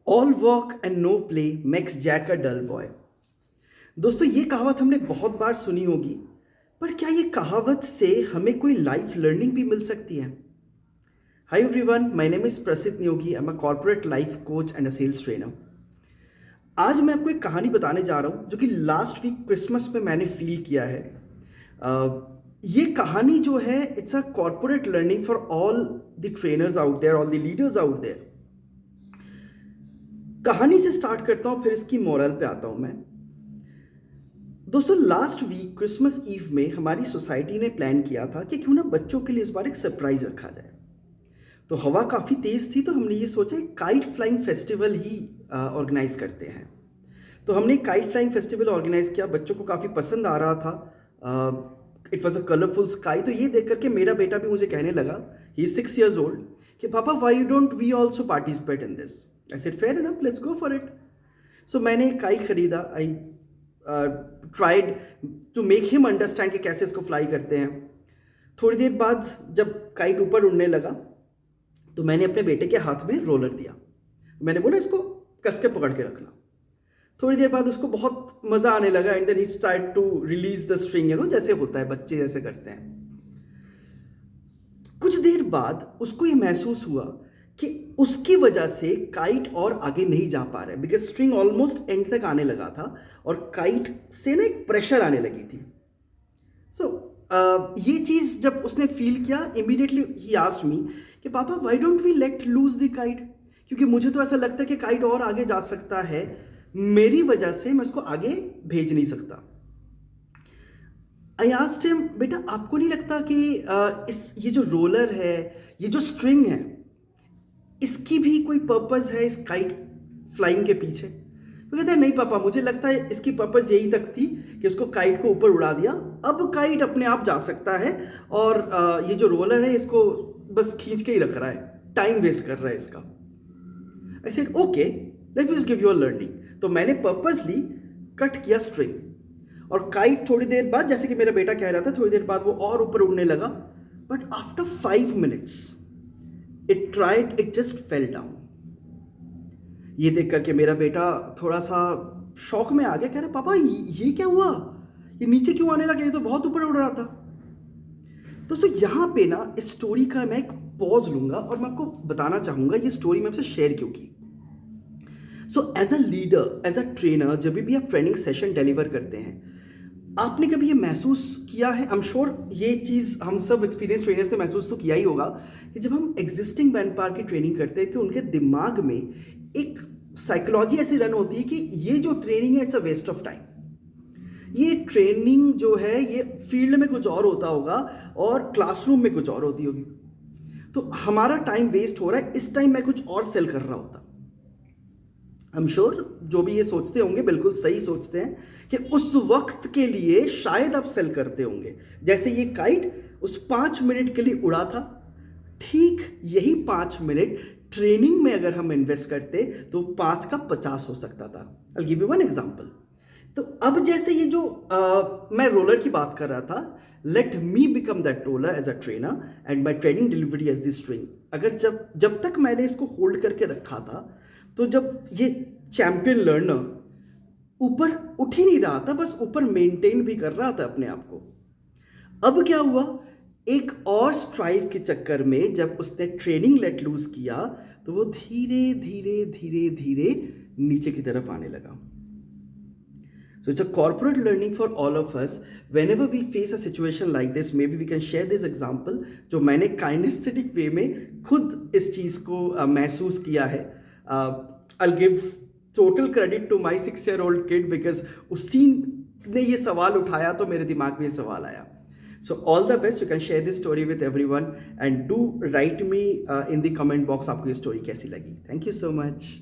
All work and no play makes Jack a dull boy. दोस्तों, ये कहावत हमने बहुत बार सुनी होगी, पर क्या ये कहावत से हमें कोई लाइफ लर्निंग भी मिल सकती है? Hi everyone, my name is Prasiddh Neogi. I am a corporate life coach and a sales trainer. आज मैं आपको एक कहानी बताने जा रहा हूँ जो कि लास्ट वीक क्रिसमस पे मैंने फील किया है। ये कहानी जो है, it's a corporate learning for all the trainers out there, all the leaders out there. कहानी से स्टार्ट करता हूँ, फिर इसकी मोरल पे आता हूँ मैं। दोस्तों, लास्ट वीक क्रिसमस ईव में हमारी सोसाइटी ने प्लान किया था कि क्यों ना बच्चों के लिए इस बार एक सरप्राइज रखा जाए। तो हवा काफ़ी तेज़ थी, तो हमने ये सोचा एक काइट फ्लाइंग फेस्टिवल ही ऑर्गेनाइज करते हैं। तो हमने एक काइट फ्लाइंग फेस्टिवल ऑर्गेनाइज किया। बच्चों को काफ़ी पसंद आ रहा था। It was a colourful sky. तो ये देख करके मेरा बेटा भी मुझे कहने लगा, ही इज 6 years old, कि पापा why don't we also participate in this. I said fair enough, let's go for it. So मैंने एक काइट खरीदा। I tried to make him understand कि कैसे इसको फ्लाई करते हैं। थोड़ी देर बाद जब काइट ऊपर उड़ने लगा तो मैंने अपने बेटे के हाथ में रोलर दिया। मैंने बोला, इसको कस के पकड़ के रखना। थोड़ी देर बाद उसको बहुत मज़ा आने लगा and then he start to release the string, जैसे होता है, बच्चे जैसे करते हैं। कुछ देर बाद उसको ये महसूस हुआ कि उसकी वजह से काइट और आगे नहीं जा पा रहा है, बिकॉज स्ट्रिंग ऑलमोस्ट एंड तक आने लगा था और काइट से ना एक प्रेशर आने लगी थी। सो ये चीज़ जब उसने फील किया, इमीडिएटली ही आस्क्ड मी कि पापा why don't we let loose the kite, क्योंकि मुझे तो ऐसा लगता है कि काइट और आगे जा सकता है, मेरी वजह से मैं उसको आगे भेज नहीं सकता। आई आस्क्ड हिम, बेटा आपको नहीं लगता कि ये जो रोलर है, ये जो स्ट्रिंग है, इसकी भी कोई पर्पस है इस काइट फ्लाइंग के पीछे? तो कहते हैं, नहीं पापा, मुझे लगता है इसकी पर्पस यही तक थी कि उसको काइट को ऊपर उड़ा दिया, अब काइट अपने आप जा सकता है और ये जो रोलर है इसको बस खींच के ही रख रहा है, टाइम वेस्ट कर रहा है इसका। I said okay, let me give you a learning. तो मैंने पर्पसली कट किया स्ट्रिंग और काइट थोड़ी देर बाद, जैसे कि मेरा बेटा कह रहा था, थोड़ी देर बाद वो और ऊपर उड़ने लगा। But after 5 minutes it tried, it just fell down. ये देख करके मेरा बेटा थोड़ा सा शॉक में आ गया, कह रहा, पापा ये क्या हुआ, ये नीचे क्यों आने लगा, ये तो बहुत ऊपर उड़ रहा था। दोस्तों, यहाँ पे ना इस स्टोरी का मैं एक पॉज लूंगा और मैं आपको बताना चाहूंगा ये स्टोरी मैं आपसे शेयर क्यों की। So as a leader, as a trainer, जब भी आप ट्रेनिंग सेशन डिलीवर करते हैं, आपने कभी ये महसूस किया है, आई एम श्योर ये चीज़ हम सब एक्सपीरियंस ट्रेनर्स ने महसूस तो किया ही होगा, कि जब हम एग्जिस्टिंग मैन पावर की ट्रेनिंग करते हैं तो उनके दिमाग में एक साइकोलॉजी ऐसी रन होती है कि ये जो ट्रेनिंग है, it's a waste of time. ये ट्रेनिंग जो है, ये फील्ड में कुछ और होता होगा और क्लासरूम में कुछ और होती होगी, तो हमारा टाइम वेस्ट हो रहा है, इस टाइम मैं कुछ और सेल कर रहा होता। आई एम श्योर जो भी ये सोचते होंगे बिल्कुल सही सोचते हैं कि उस वक्त के लिए शायद आप सेल करते होंगे। जैसे ये काइट उस 5 मिनट के लिए उड़ा था, ठीक यही 5 मिनट ट्रेनिंग में अगर हम इन्वेस्ट करते तो 5 का 50 हो सकता था। I give you one example. तो अब जैसे ये जो मैं रोलर की बात कर रहा था, let me become that roller as a trainer and my training delivery as the string. अगर जब तक मैंने इसको होल्ड करके रखा था, तो जब ये चैंपियन लर्नर ऊपर उठ ही नहीं रहा था, बस ऊपर मेंटेन भी कर रहा था अपने आप को। अब क्या हुआ, एक और स्ट्राइव के चक्कर में जब उसने ट्रेनिंग लेट लूज किया, तो वो धीरे धीरे धीरे धीरे नीचे की तरफ आने लगा। So it's a corporate learning for all of us. Whenever we face a situation like this, maybe we can share this example जो मैंने kinesthetic way में खुद इस चीज़ को महसूस किया है। I'll give total credit to my 6-year-old kid because उसी ने ये सवाल उठाया तो मेरे दिमाग में ये सवाल आया। So all the best. You can share this story with everyone and do write me in the comment box आपको ये story कैसी लगी. Thank you so much.